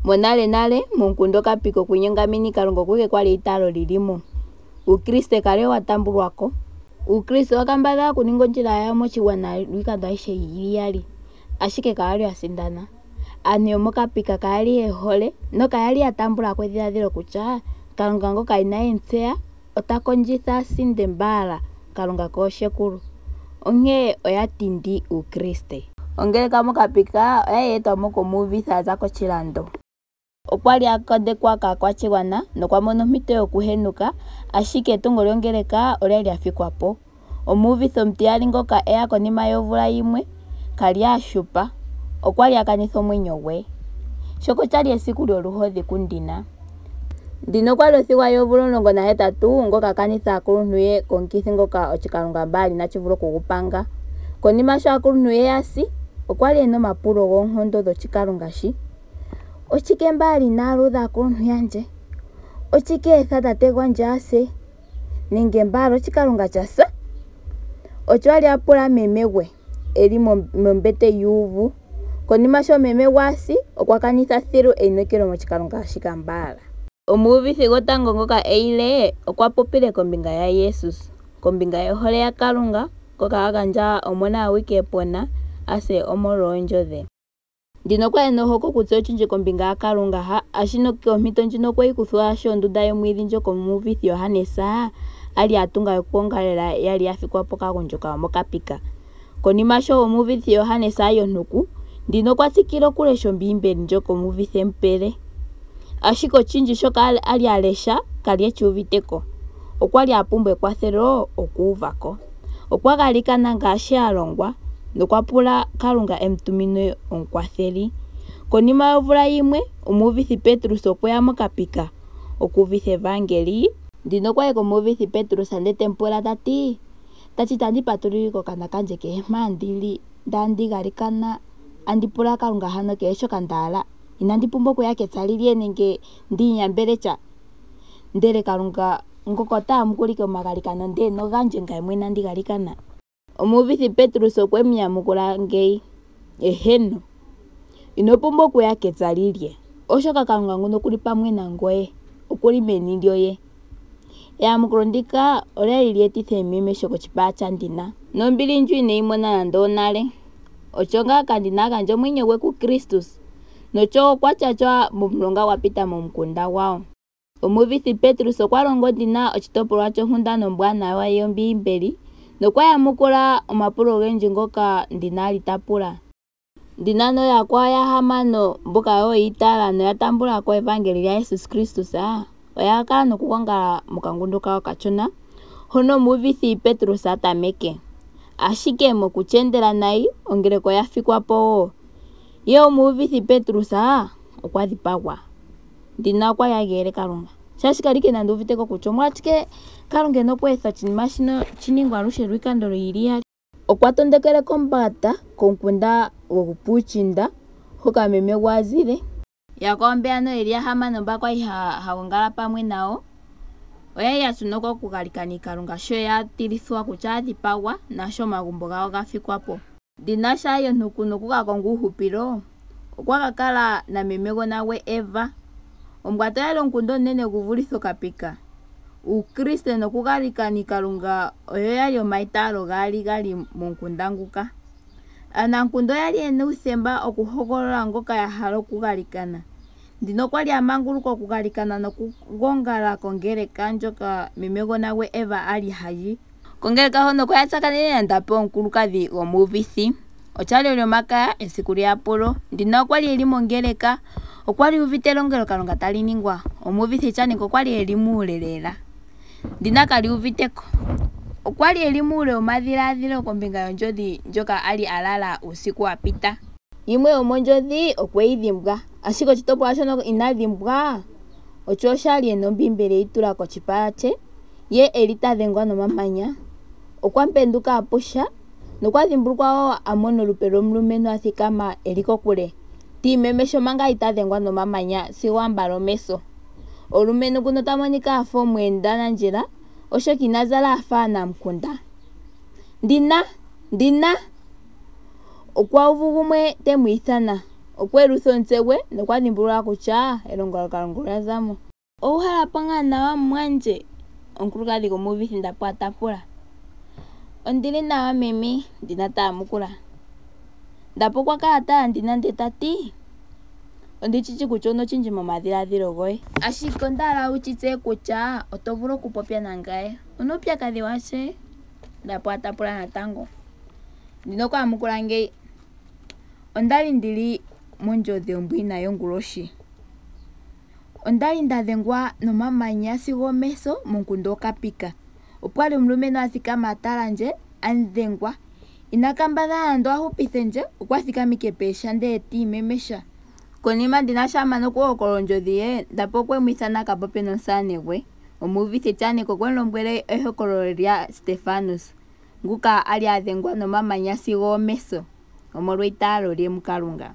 Monale munkundo kapiko kunyongamini kalongo kuke kwali italo lilimo. Ukriste kale watambulwako. Ukriste wakambadha kuninga njira ya mochigwana lwikando aishe yili ashike kali asindana. Ani omokapika kali ehole no kali atambula kwedhiladhilo kutya kalonga ngoka ina entseya otakondjitha sinde mbala kalonga koshekulu. Onge oyatindi Ukriste. Ongele kamokapika oyayeta moko muvitha za kochilando. Okwali akondekwa kaakwashigwana nokwamono ompito yokuhenuka ashike etungo lyongeleka olyali lyafikwapo. Omuvitha omutiyali ngoka eya konima yomvula yimwe kali ashupa okwali akanitha omwenyo gwe. Shoko chali esiku lyoluhodhi kundina. Ndino kwali othigwa yomvula 18 ngoka kanitha akuluntu ye konkithi ngoka ochikalunga mbali nachivulu okugupanga. Konima sho akuluntu ye yasi okwali ena omapulo goonkondo dhochikalunga shi. Ochike mbali naaludha akuluntu yanje? Ochike etha tate gwanje ase? Nenge mbali ochikalunga chasa? Ocho ali apula meme gwe eli mombete yuuvu. Konima sho meme gwasi okwakanitha thilu einekelo mochikalunga shika mbala. Omuuvithi gotango ngoka eile okwapopile kombinga ya Jesus, kombinga yehole ya Kalunga ngoka agandja omwana awike pona ase omolwa oondjo dhe. Ndino kwali nohoko kutse ochindji kombinga ya Kalunga ha ashino kompito ndjino kwali kuthwa sho ondunda yomwiidhi ndjoka omuuvithi Yohanesa ali atunga yokuongalela yali yafikwapo kagundjuka womokapika. Konima sho omuuvithi Yohanesa yontuku ndino kwatsikila okulesha ombiimbeli ndjoka omuuvithi empele. Ashiko ochindji shoka ali alesha kali echiuviteko. Okwali apumbwa ekwathelo okuuvako. Okwagalikana ngaashi alongwa nokwapula Kalunga emutumine omukwatheli. Konima yomvula yimwe omuuvithi Petrus okweya mokapika okuuvitha evangeli. Ndino kwali komuuvithi Petrus andetempula tati tandipatulile okana kandje kehe mpa ndili ndandigalikana andipula Kalunga hano kehe shoka ndaala. Inandipumbwa okuya ketsa lilye nenge ndinyambelecha. Ndele Kalunga ngoka otaamukulike omagalikano ndee nogandje ngaye mwene andigalikana. Omuuvithi Petrus okwemuyamukula ngeyi, eheno inopumbwa okuya ketsa lilye oshoka Kalunga nguno okuli pamwe nangoye, okuli meni lyoye. Eyamukulo ndika olyali lyetitha emimesho kochipala chandina nombili ndjo ineeyimona nande onale. Ocho ngaa kandina agandja omwenyo gwe ku Kristus nocho okwatyatywa momulonga gwapita momukunda gwawo. Omuuvithi Petrus okwalongo ndina ochitopolwa chonkundana ombwanawa yombiimbeli nokwayamukula omapulo ogendji ngoka ndina alitapula. Ndina noyakwawo yahamano mboka wo yiitala noyatambulako evangeli lya Jesus Kristus oya kala nokugongala mokangundu kawo kachona hono omuuvithi Petrus atameke. Ashike mokuchendela nayi ongeleko yafikwapo wo. Ye omuuvithi Petrus okwadhipagwa. Ndina okwali ageele Kalunga. Shashi kali ke nande uviteko kutya omolwashike Kalunga ena okweetha oshinima shino shiningwa alushe lwiikando lili yali. Okwatondokele kombanda komukunda gopuuchinda hoka meme gwazile. Yakwawo mbeya yeli yahamano mba kwali hagongala pamwe nawo oyali yashunako okugalikana Kalunga sho yatilithwa kutya adhipagwa nasho omagumbo gawo gafikwapo. Ndina sha yontuku nokukakonga uuhupilo okwakakala na meme gona gwe Eva. Ombwato yali omukundu onene guvulitha okapika. Ukriste nokugalikana Kalunga oyo yali omaitalo gali momukunda nguka. Aanamukunda oyali ena uuthemba okuhogolola ngoka yahala okugalikana. Ndino kwali amanguluka okugalikana nokugongala kongeleka ndjoka meme gona gwe Eva ali hayi. Kongeleka hono kwaya tsakanene nandape omukulukadhi gomuuvithi. Ochali olyomakaya esiku lyapulo. Ndino okwali eli mongeleka okwali uvite elongelo Kalunga tali ningwa. Omuuvithi chaniko okwali eli muule lela. Ndina kali uviteko. Okwali eli muule omadhiladhilo kombinga yondjodhi ndjoka ali alala usiku wapita. Yimwe yomondjodhi okweyidhimbwa. Ashike ochitopolwa shono inadhimbwa ocho oshali ena ombiimbeli eitula kochipala che ye eli tadhengwa nomamanya. Okwampenduka apusha nokwadhimbulukwa wo amona olupe lomulumentu athikama eli kokule. Tiimemesho manga itadhengwa nomamanya sigo ambala omeso. Olumentu nguno tamonika afa omweenda nandjila oshoka inazala afa aanamukunda. Ndina okwauvu gumwe temwiithana okweelutha omutse gwe nokwadhimbulula kutya elongo lyakalunga olyazamo. Ouhala panga nawa mwandje? Omukulukadhi gomuuvithi ndapula. Ondili nawa meme, ndina taamukula. Ndapo okwa kala tala ndina nde tati, onditshitshi kutya ono tshindji momadhiladhilo goye. Ashike ondahala wutshitseye kutya oto vulu okupopya nangaye. Ono uupyakadhi washe? Ndapo atapula natango. Ndina okwaamukula ngeyi. Ondali ndili mondjodhi ombwiinayi ongulonshi. Ondali ndadhengwa nomamanya sigo omeso monkundo okapika. Opwali omulumentu athikama atalandje, andhengwa. Ina kambadhala nando ahupithendje, okwathikama peesha ndele tiimemesha. Konima ndina shamana nokuhokolola ondjodhi ye, ndapo okwemwithana kapopye nomusamane gwe. Omuuvithi Tyanika okwemulombwele ehokololo lya Stefanus, nguka ali adhengwa nomamanya sigo omeso, omolwa eitaalo lye mukalunga.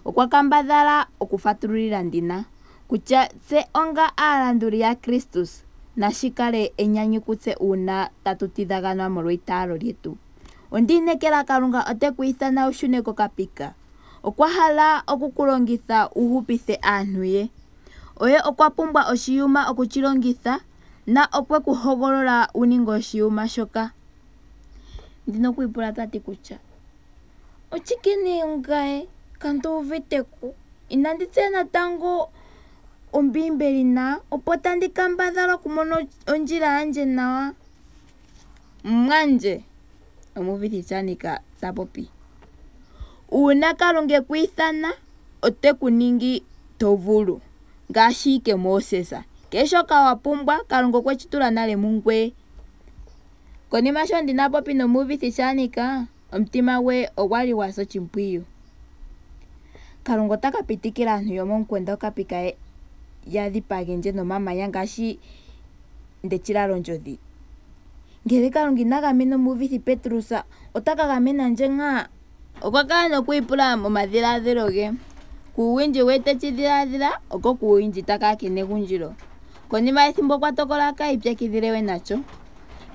Okwa kambadhala okufatululila ndina kutya tse onga aalanduli ya Kristus nashikale enyanyu kutse uuna tatu tidhaganwa molwa eitaalo lyetu. Ondiinekela Kalunga otekuithana ushune kokapika. Okwa hala okukulongitha uhupithe aantu ye. Oye okwa pumbwa oshiyuma okutshilongitha na okwekuhogolola uninga oshiyuma shoka. Ndina okwiipula tati kutya otshike nee ongaye kanduuviteku. Inanditseya natango ombiimbeli na opo tandi kambadhala okumona ondjila yandje nawa. Mwandje, omuuvithi Tyanika tapopi. Uuna Kalunga ekwiithana, oteku ningi tovulu. Ngaashi ike Moses. Kehe shoka wapumbwa, Kalunga okwetshitula nale mungweye. Konima sho ndina popi nomuuvithi Tyanika, omutima gwe ogwali gwasa oshimpwiyu. Kalunga otaka pitikila aantu yomomukunda okapika yadhipagendje nomamanya ngaashi ndetshilala ondjodhi. Ngele Kalunga ina gamena omuuvithi Petrus, otaka gamena ndje ngaa? Okwa kala nokwiipula momadhiladhilo ge. Kuuwindji wete tshidhiladhila, oko kuuwindji taka kene gundjilo. Konima ethimbo okwa tokola kaipyakidhile we natsho.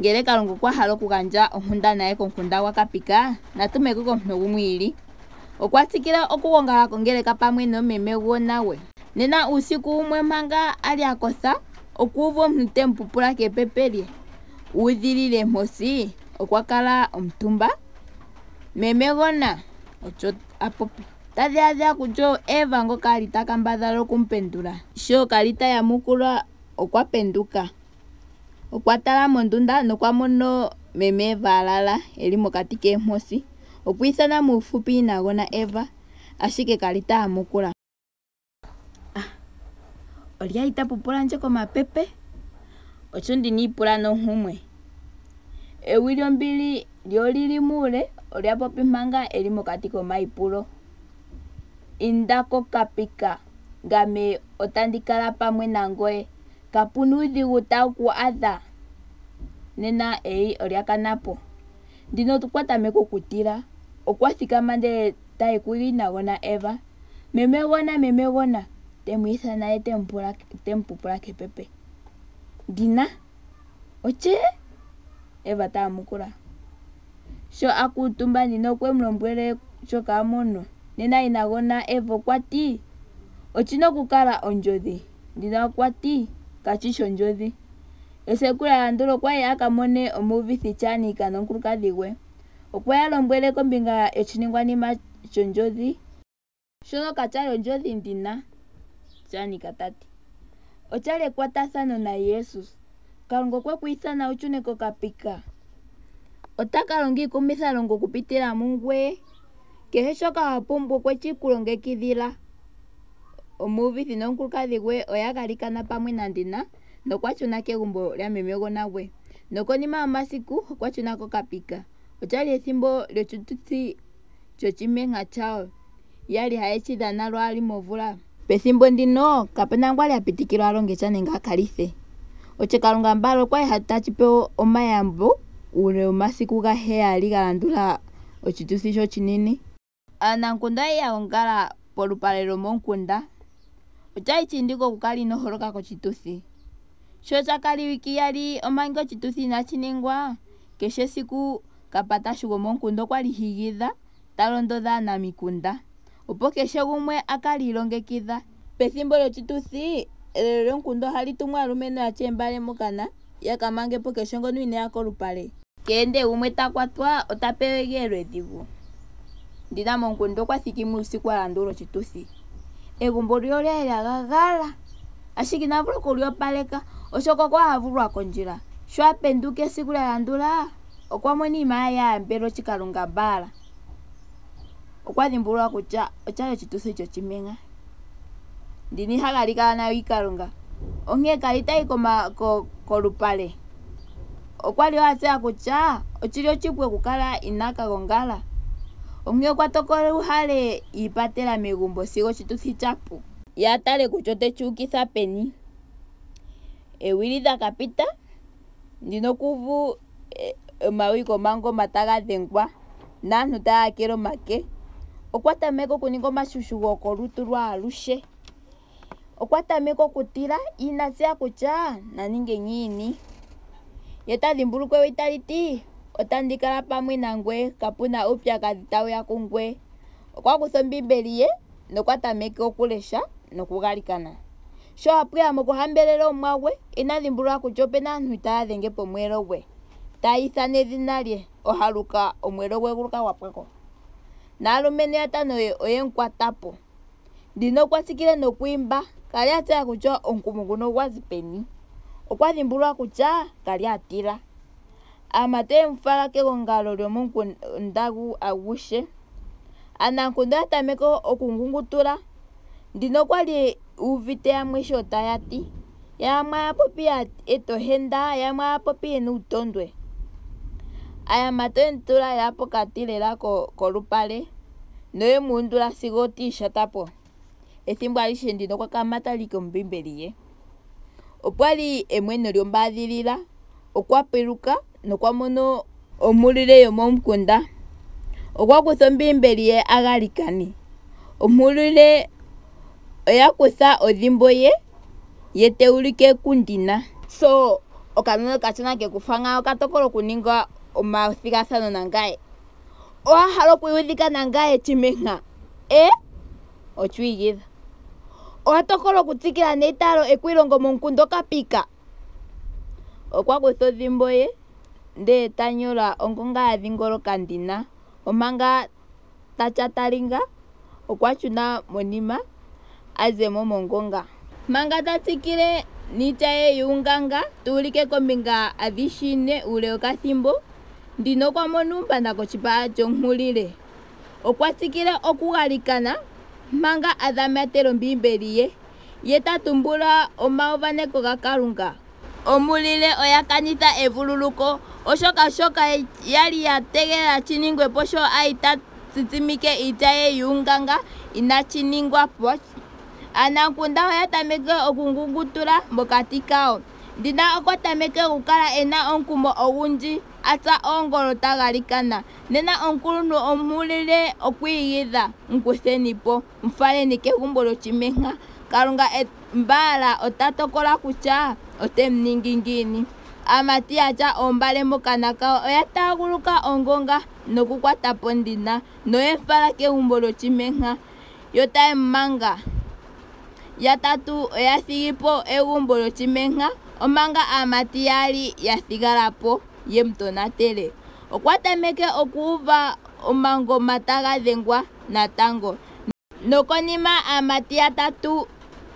Ngele Kalunga okwa hala okugandja onkundana ye komukunda gwakapika, natumeko komuntu gumwe ili. Okwa tsikila okugongala kongeleka pamwe nomeme gwona we. Nena uusiku wumwe manga ali akotha, okuuva omuntu temupupula kepepe lye. Uudhilile mposi, okwa kala omutumba. Meme gona, otsho apopi. Tadhiladhila kutya Eva ngoka ali takambadhala okumupendula. Sho kali tayamukulwa, okwa penduka. Okwa tala mondunda nokwa mono meme Eva alala eli mokati keemposi. Okwiithana muufupi inagona Eva, ashike kali tayamukula. Olya itapupula nje komapepe? Otsho ndiniipula nohumwe. Ewi lyombili lyolili muule, olya popi manga eli mokati komaipulo. Inda kokapika, ngame otandikala pamwe nangoye. Kapuna uudhigu tawu adha. Nena olya kanapo. Ndino tukwatameka okutila. Okwa thikama ndele taekuli inagona Eva. Meme gona. Temwiithana ye temupupula kepepe. Ndina? Otshe? Eva taamukula. Sho akuutumba ndino okwemulombwele shoka amono. Nena inagona Eva okwati, otshina okukala ondjodhi. Ndina okwati, katshishi ondjodhi. Esiku lyalandula okwali akamone omuuvithi Tyanika nomukulukadhi gwe. Opo yalombwele kombinga yotshiningwanima shondjodhi. Shono katshali ondjodhi ndina. Tyanika tati. Otshali ekwatathano na Jesus. Kalunga okwekwiithana utshune kokapika. Otaka longa iikumithalongo okupitila mungweye. Kehe shoka wapumbwa okwetshi-kulongekidhila. Omuuvithi nomukulukadhi gwe oya galikana pamwe nandina, nokwatshuna kegumbo lya meme gona gwe. Nokonima yomasiku okwatshuna kokapika. Otshali ethimbo lyotshituthi tshotshimenka tshawo. Yali hayetshi dhana lwaali movula. Pethimbo ndino kapena ngwali apitikilwa alonge nenge akalithe. Otye Kalunga mbala okwali tatshipe omayambo uule womasiku 7 galandula otshituthi shotshinini. Aanamukunda oya gongala polupale lomomukunda. Otshali tshiindika okukala inoholoka koshituthi. Sho tshakali wiki 2 omanga oshituthi inatshiningwa, keshe esiku kapata shugo momukunda okwali higidha talondodha aanamikunda. opo keshe gumwe akalilongekidha. Pethimbo lyoshituthi elelo lyomukundu ohali tumwa aalumentu yatye embale mokana yaka mangepo keshe ngono inaya kolupale. Keende gumwe ta kwatwa ota pewa egeelo edhigu. Ndina momukundu okwa thiki muusiku wa landula oshituthi. Egumbo lyolyali lyagagala, ashike ina vula okulyopaleka oshoka okwa havulwa kondjila. Sho apenduka esiku lya landula okwa mona iinima yaambela ochikalunga mbaala. Okwa dhimbulula kutya okyali oshituthi shochimenga. Ndini hagali kala nayo iikalunga. Onkee kali tayi kolupale. Okwali watseya kutya ochili ochipwe okukala inaka gongala. Onkee okwa tokola uhale iipatela megumbo sigo oshituthi chapu. Ya tale kutya oteshi ukitha peni. Ewili dhaka pita. Ndino kuuvu omawiko mangoma taga dhengwa naantu taya kele omake. Okwa tameka okuninga omashushu gokolutu lwaalushe. Okwa tameka okutila inatseya kutya naninge ngiini. Ye ta dhimbulukwa ewi taliti otandi kala pamwe nangwe kapuna uupyakadhi tawuya kungwe. Okwa kutha ombiimbeli ye nokwa tameka okulesha nokugalikana. Sho apwiya mokuhambelela omwagwe ina dhimbulula kutya opena aantu taya dhenge pomweelo gwe. Taya ithana edhina lye ohaluka omweelo gwe guluka gwapwako. Naalumentu yatano oyemu kwatapo. Ndino okwa tsikile nokwiimba kali atseya kutya omukumo nguno ogwazi peni. Okwa dhimbulula kutya kali atila. Aamati oyemu fala kegongalo lyomomukunda agushe. Aanamukunda ya tameka okungungutula. Ndino okwali uvite yamwe sho taya ti. Yamwe aya popi etohenda, yamwe aya popi yena uutondwe. Aamati oyemu tula lela pokati lela kolupale. Noyemu undula sigo otiishatapo. Ethimbo alishe ndino okwa kamata like ombiimbeli ye. Opwali emweno lyombaadhilila. Okwa peluka nokwa mono omulile yomomukunda. Okwa kutha ombiimbeli ye agalikane. Omulile oya kutha odhimbo ye teulike kundina. So okanona okashona kekufa ngawo okatokola okuninga omathigathano nangaye. Owa hala okwiiyudhika nangaye chimenga? Otwiigidha. Owa tokola okutsikila neitalo ekwiilongo momukundu okapika. Okwa kutha odhimbo ye ndele ta nyola ongonga ya dhingoloka ndina. Omanga tatya talinga okwa shuna monima azemo mongonga. Manga ta tsikile niitya ye yuunganga tuulike kombinga adhishe ine uule wokathimbo. Ndino okwa mona uumbanda koshipala shomuhulile. Okwa tsikile okugalikana manga adhamatela ombiimbeli ye ta tumbula omauvaneko gakalunga. Omulile oya kanitha evululuko oshoka shoka yali ya tegelela chiningwepo sho aita tsitsimike iitya ye yuunganga inashi ningwapo. Aanamukunda oya tameke okungungutula mokati kawo. Ndina okwa tameke okukala ena omukumo ogundji atsa oongolo tagalikana. Nena omukuluntu omuhulile okwiigidha mkuthenipo mufaleni kegumbo lyochimenga. Kalunga mbaala ota tokola kutya otemu ningi ngiini. Aamati yatya oombale mokana kawo oya taaguluka ongonga nokukwatapo ndina noyemu fala kegumbo lyochimenga yo tayemu manga. Yatatu oya thigipo egumbo lyochimenga omanga aamati yaali ya thigalapo yemu tonatele. Okwa tameke okuuva omangoma taga dhengwa natango. Nokonima aamati yatatu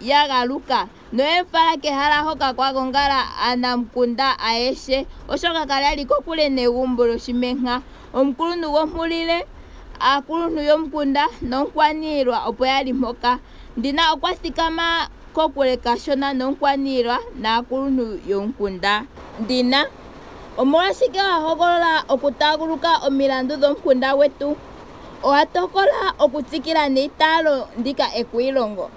ya galuka noyemu fala kehala hoka kwa gongala aanamukunda ayeshe oshoka kali ali kokule negumbo lyochimenga. Omukuluntu gomuhulile, aakuluntu yomukunda nomukwaniilwa opo yali mpoka. Ndina okwa thikama kokule kashona nomukwaniilwa naakuluntu yomukunda. Ndina omolwashike wa hogolola okutaaguluka omilandu dhomukunda gwetu? Owa tokola okutsikila neitalo ndika ekwiilongo.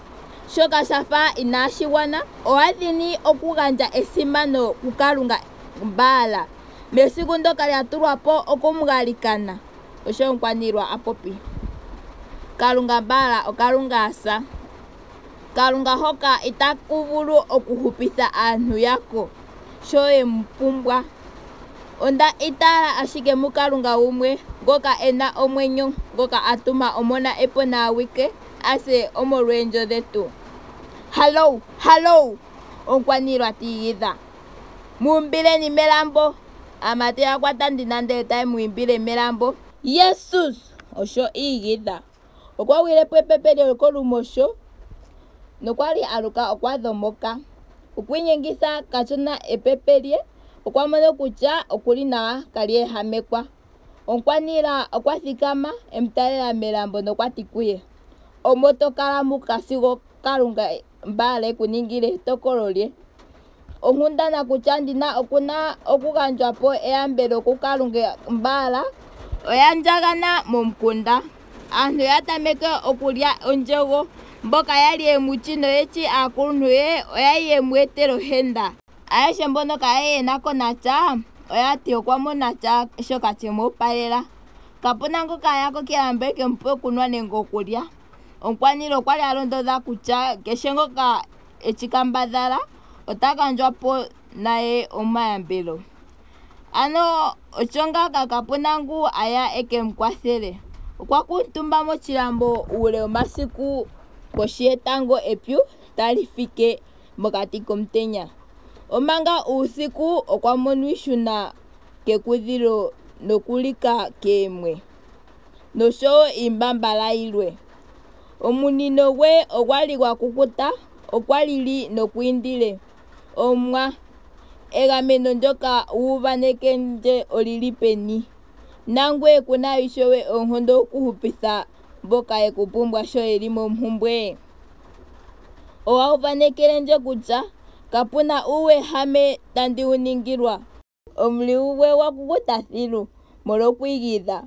Shoka shafa inaashi gwana owa dhini okugandja esimano kukalunga mbaala. Mesiku ndoka lya tulwapo okumugalikana. Osho omukwaniilwa apopi. Kalunga mbaala okalunga asa. Kalunga hoka itaku vulu okuhupitha aantu yako sho yemu pumbwa. onda itala ashike mukalunga umwe ngoka ena omwenyo, ngoka atuma omona epo na wike ase omolwenjo dhetu. Halo onkwanilwa tigidha muumbileni melambo. Amati akwata ndina ndele taye muimbile melambo. Jesus osho igidha okwa wilepo epepe lyo kolumosho nokwali aluka okwadhomoka okwinyengitha kashona epepe lye okwa mono kutya okuli nawa kali ehamekwa. Onkwanila okwa thikama emutalela melambo nokwati kuye omo tokala muka sigo Kalunga mbala ekuningile etokolo lye. Onkundana kutya ndina okuna okugandjwapo eyambelo ku Kalunga mbala oyandjagana momukunda. Aantu ya tameke okulya ondjego. Mboka yali emuchino yechi aakuluntu ye oyali yemwetela ohenda. Ayeshe mbono kaya yenako natya oyati okwa monatya shoka chemopalela. Kapuna ngoka yako kilambo ekempe okunwa nenge okulya. Onkwanilo okwali alondodha kutya keshe ngoka echikambadhala otagandjwapo naye omayambelo. Ano ochonga kapuna ngu aya ekemukwathele. Okwa kuutumba mochilambo ule omasiku koshi etango epyu tali fike mokati komutenya. Omanga uusiku okwa mono ishuna kekudhilo nokulika keemwe noshowo iimbambala yilwe. Omunino gwe ogwali gwakukuta okwalili nokwiindile omwa. Egameno ndyoka wuuvanekendje olili peni? Nangwe kuna ishewe oonkondo okuhupitha mboka yekupumbwa sho yeli mompumbwe? Owauvanekelenje kutya kapuna uuwehame tandi wuningilwa. Omuliu gwe gwakukuta thilu molwa okwiigidha,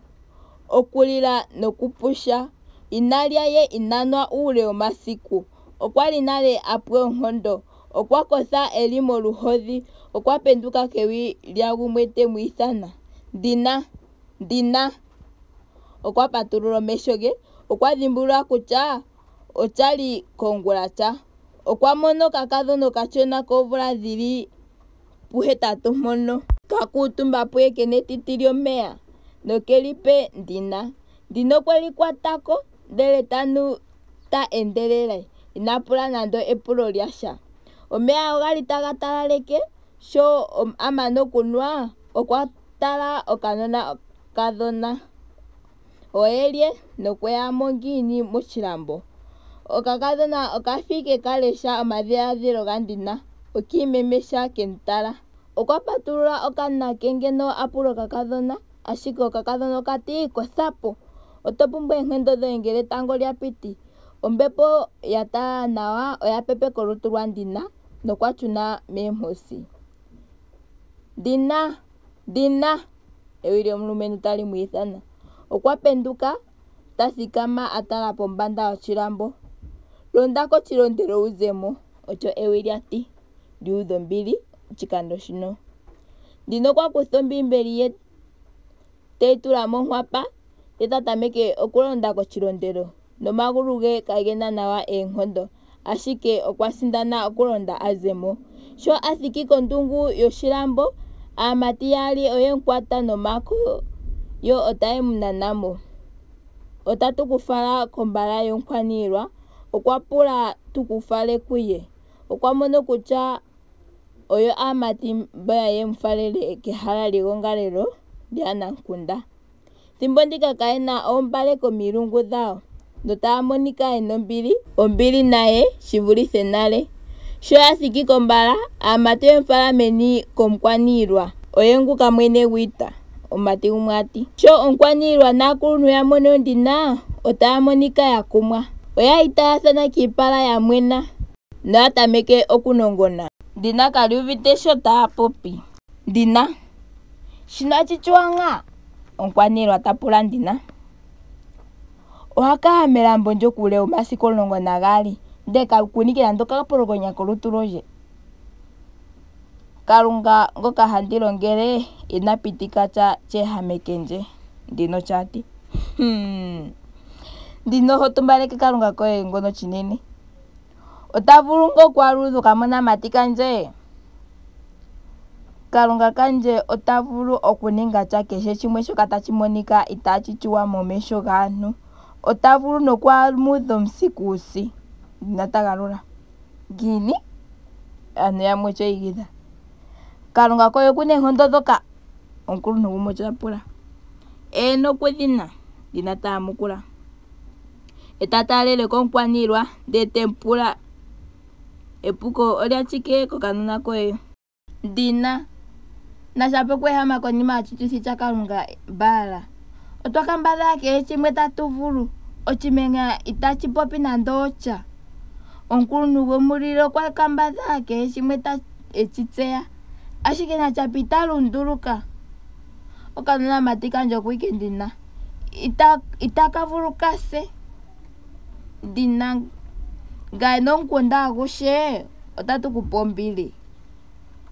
okulila nokupusha. Inalya ye inanwa uule omasiku. Okwali nale apwe oonkondo. Okwa kotha eli moluhodhi. Okwa penduka kewi lya gumwe temwiithana Ndina. Okwa patulula omesho ge. Okwa dhimbulula kutya otyali kongulatya. Okwa mono kakadhona okashona koomvula dhili 8 mpono kakuutumba pweke netiti lyomeya nokelipe Ndina. Ndina okweli kwatako ndele tanu ta endelela inapula nando epulo lyasha. Omeya ogali taga talaleke. Sho amana okunwa okwa tala okanona kadhona oyelye nokweyamo ngiini mochilambo. Okakadhona okafike kalesha omadhiladhilo ga Ndina okiimemesha kemutala. Okwa patulula okanona ke ngeno apula okakadhona ashike okakadhona okati kothapo. Oto pumbwa eenkendo dhoye ngele etango lya piti. Ombepo ya tala nawa oya pepe kolutu lwa Ndina nokwa tshuna meemposi. Ndina ewi lyomulumentu tali mwiithana. Okwa penduka tathikama atala pombanda yochilambo. Londa kochilondelo wuzemo olyo ewi lyati lyuudha ombili oshikando shino. Ndina okwa kutha ombiimbeli ye teyi tula monkwapa ye tatameke okulonda kochilondelo nomagulu ge kagena nawa eenkondo ashike okwa sindana okulonda azemo. Sho athiki kondungu yoshilambo aamati yaali oyemukwata nomako yo otaye munanamo. Otatu kufala kombala yonkwaniilwa. Okwa pula tukufale kuye. Okwa mono kutya oyo aamati mboya yemufalele kehala lyegongalelo lyaanamukunda. Thimbo ndika kayena oombale komilungu dhawo notaya monika yena ombili naye shivulithe nale. Sho yathiki kombala aamati oyemufala meni komukwaniilwa oye nguka mwene gwiita omumati gumwe ati. Sho omukwaniilwa naakuluntu ya mono Ndina otaya monika yakumwa. Oya itaathana kiipala ya mwena noya tameke okunongona. Ndina kali uvite sho taya popi. Ndina shino atshitshuwa nga? Omukwaniilwa tapula Ndina. Ohakaya melambo lyokule omasiku 12 ndele kakunikila ndoka kapolokonya kolutu lwolye. Kalunga ngoka handilongele inapitika tsha cheehamekendje. Ndino chati. Ndino hotumbaleke Kalunga koye ngono chinene. Otavulu ngo kwaluudha kamona mati kandje. Kalunga kandje ota vulu okuninga cha kehe shimwe shoka tashi monika itashi tsuwa momesho gaantu. Ota vulu nokwaaludha omusikuusi. Ndina tagalula. Gini? Aantu yamwe osho yigidha. Kalunga koye okuna enkondo dhoka. Omukuluntu gumwe osho apula. Nokudhina. Ndina taamukula. Eta taalele komukwaniilwa ndele temupula. Epuko olya tshike kokanona koye? Ndina. Nashape kwehama konima yotshituthi tsha Kalunga baala. Otwa kambadhala kehe shimwe tatu vulu. Ochimenga itachi popi nando otsha. Omukuluntu gomulilo okwa kambadhala kehe shimwe echitseya. Ashike nashape ita lunduluka. Okanona mati kandje okwike ndina. Itaka vulu kase. Ndina. Ngaye nomukunda agushe otatu kupa ombili.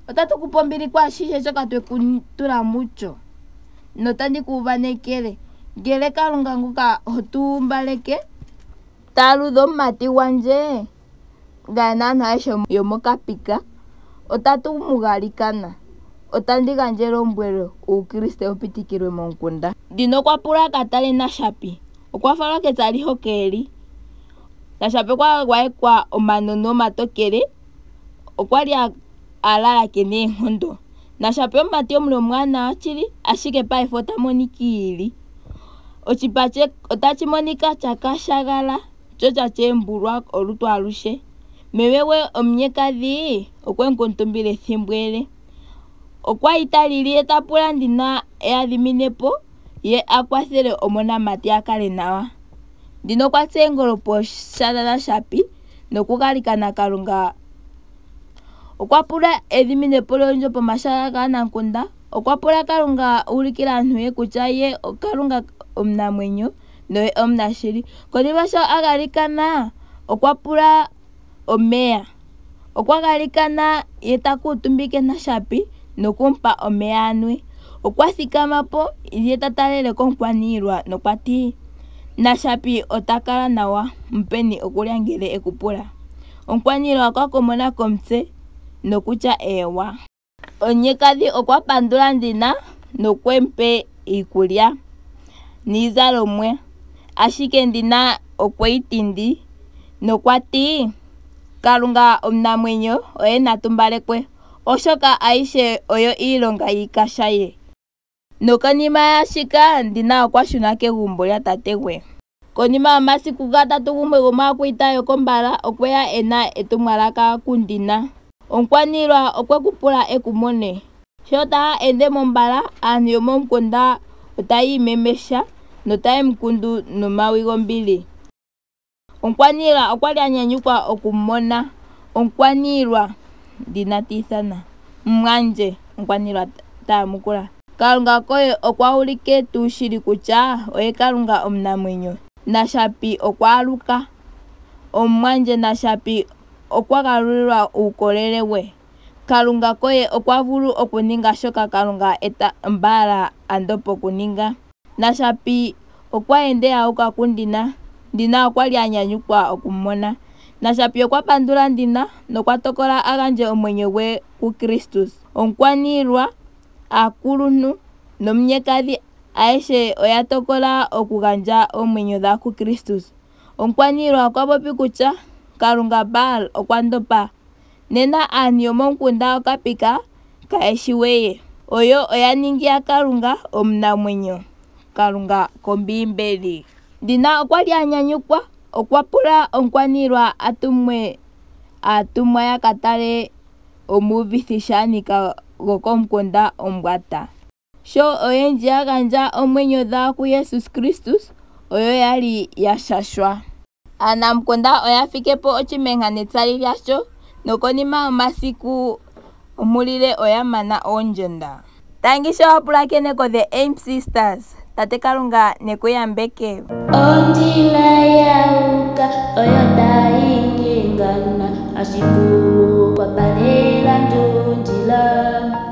Otatu kupa ombili kwaashishe shoka tweku tula mucho. Notandi kuuvanekele. Ngele Kalunga nguka otuumbaleke. Taaludha omumati gwandje. Ngaye naantu ayehe yomokapika. Otatu mugalikana. Otandi gandja elombwelo uukriste opitikilwe momukunda. Ndino okwa pula katale Nashapi. Okwa falwa ketsaliho keeli. Nashapi okwa gwayekwa omanono omatokele. Okwali alala kena eenkondo. Nashapi omumati omule omwaanawa chili. Ashike paife ota monika iili. Ochipa che otachi monika chakashagala. Cho chachembulwa olutu alushe. Mewewe omunyekadhi okwemukuutumbila ethimbo ele. Okwa italili eta pula ndina eyadhiminepo. Ye akwathele omonamati akale nawa. Ndino okwa tseengolopo shana Nashapi. Nokugalikana Kalunga. Okwa pula edhiminepo lyondjo pomashala gaanamukunda. Okwa pula Kalunga ulikila aantu ye kutya ye Kalunga omunamwenyo noye omunashili. Konima sho agalikana okwa pula omeya. Okwa galikana ye takuutumbike Nashapi nokumpa omeya anwe. Okwa thikamapo ye tatalele komukwaniilwa nokwati Nashapi otakala nawa mpeni okulya ngele ekupula. Omukwaniilwa okwa komona komutse nokutya eewa. Onyekadhi okwa pandula ndina nokwempe iikulya niizalomwa. Ashike ndina okweitindi nokwati Kalunga omunamwenyo oye natumbalekwe. Oshoka aishe oyo iilonga yiikasha ye. Nokonima yashika ndina okwa shuna kegumbo lya tate gwe. Konima yomasiku gatatu gumwe gomaakwita kombala okweya ena etumwalaka kundina. Omukwaniilwa okwekupula ekumone. Sho taa ende mombala aantu yomomukunda otayi imemesha notayi mukundu nomawi gombili. Omukwaniilwa okwali anyanyukwa okumona. Omukwaniilwa ndina tiithana mwandje. Omukwaniilwa taamukula. Kalunga koye okwa ulike tuu shili kutya oye Kalunga omunamwenyo. Nashapi okwaaluka. Omwandje Nashapi okwa galulilwa uukolele we. Kalunga koye okwa vulu okuninga shoka Kalunga mbaala andopo kuninga. Nashapi okwa ende auka kundina. Ndina okwali anyanyukwa okumona. Nashapi okwa pandula ndina nokwa tokola agandje omwenyo gwe ku Kristus. Omukwaniilwa, aakuluntu nomunyekadhi ayehe oya tokola okugandja omwenyo dhawo ku Kristus. Omukwaniilwa okwa popi kutya Kalunga Baal okwa ndopa. Nena aantu yomomukunda okapika kayeshi weye. Oyo oya ningi ya Kalunga omunamwenyo. Kalunga kombiimbeli. Ndina okwali anyanyukwa. Okwa pula omukwaniilwa atumwa ya katale omuuvithi shanika gokomukunda Ombwata. Sho oyendji ya gandja omwenyo dhawo ku Jesus Kristus oyo yali yashashwa. Aanamukunda oya fikepo ochimenga netsali lyasho nokonima yomasiku omulile oya mana oondjenda. Tangi sho wapulakeneko The Aim Sisters. Tate Kalunga nekuyambeke. Ondjila yauka oyo tayi ngengana ashikulu kwa palela ndjondjila.